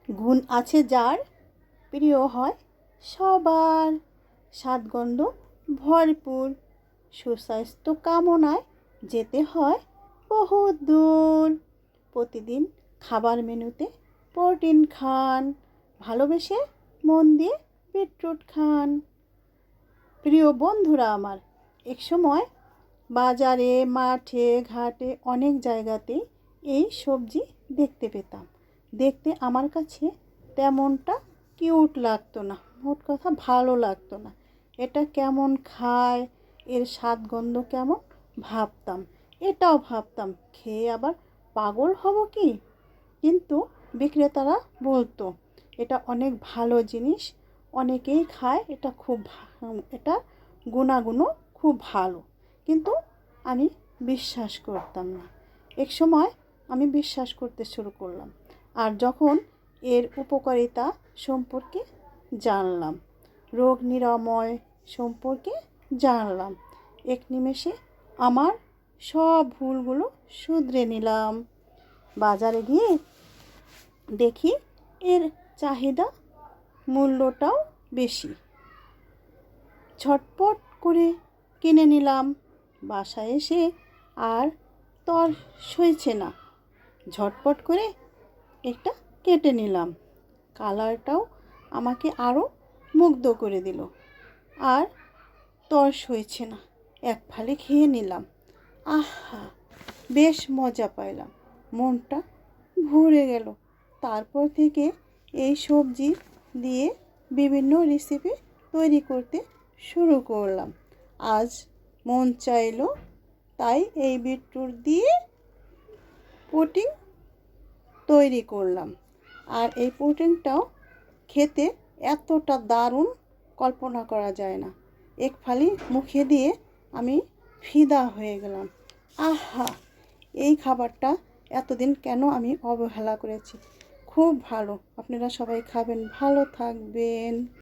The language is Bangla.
গুণ আছে যার, প্রিয় হয় সবার, স্বাদগন্ধ ভরপুর, সুস্বাস্থ্য কামনায় যেতে হয় বহু দূর। প্রতিদিন খাবার মেনুতে প্রোটিন খান, ভালোবেসে মন দিয়ে বিটরুট খান। প্রিয় বন্ধুরা আমার, একসময় বাজারে, মাঠে, ঘাটে অনেক জায়গাতেই এই সবজি দেখতে পেতাম। দেখতে আমার কাছে তেমনটা কিউট লাগতো না, মোট কথা ভালো লাগতো না। এটা কেমন খায়, এর স্বাদ গন্ধ কেমন ভাবতাম। এটাও ভাবতাম খেয়ে আবার পাগল হব কি। কিন্তু বিক্রেতারা বলতো এটা অনেক ভালো জিনিস, অনেকেই খায়, এটা এটা গুণাগুণও খুব ভালো। কিন্তু আমি বিশ্বাস করতাম না। এক সময় আমি বিশ্বাস করতে শুরু করলাম, আর যখন এর উপকারিতা সম্পর্কে জানলাম, রোগ নিরাময় সম্পর্কে জানলাম, এক নিমেষে আমার সব ভুলগুলো শুধরে নিলাম। বাজারে গিয়ে দেখি এর চাহিদা, মূল্যটাও বেশি। ঝটপট করে কিনে নিলাম। বাসায় এসে আর তর সইছে না, ঝটপট করে একটা কেটে নিলাম। কালারটাও আমাকে আরও মুগ্ধ করে দিল। আর তর সইছে না, এক ফালি খেয়ে নিলাম। আহা, বেশ মজা পাইলাম, মনটা ভরে গেল। তারপর থেকে এই সবজি দিয়ে বিভিন্ন রেসিপি তৈরি করতে শুরু করলাম। আজ মন চাইলো তাই এই বিটরুট দিয়ে পুডিং তৈরি করলাম। আর এই পুডিংটাও খেতে এতটা দারুণ, কল্পনা করা যায় না। এক ফালি মুখে দিয়ে আমি ফিদা হয়ে গেলাম। আহা, এই খাবারটা এতদিন কেন আমি অবহেলা করেছি। খুব ভালো, আপনারা সবাই খাবেন, ভালো থাকবেন।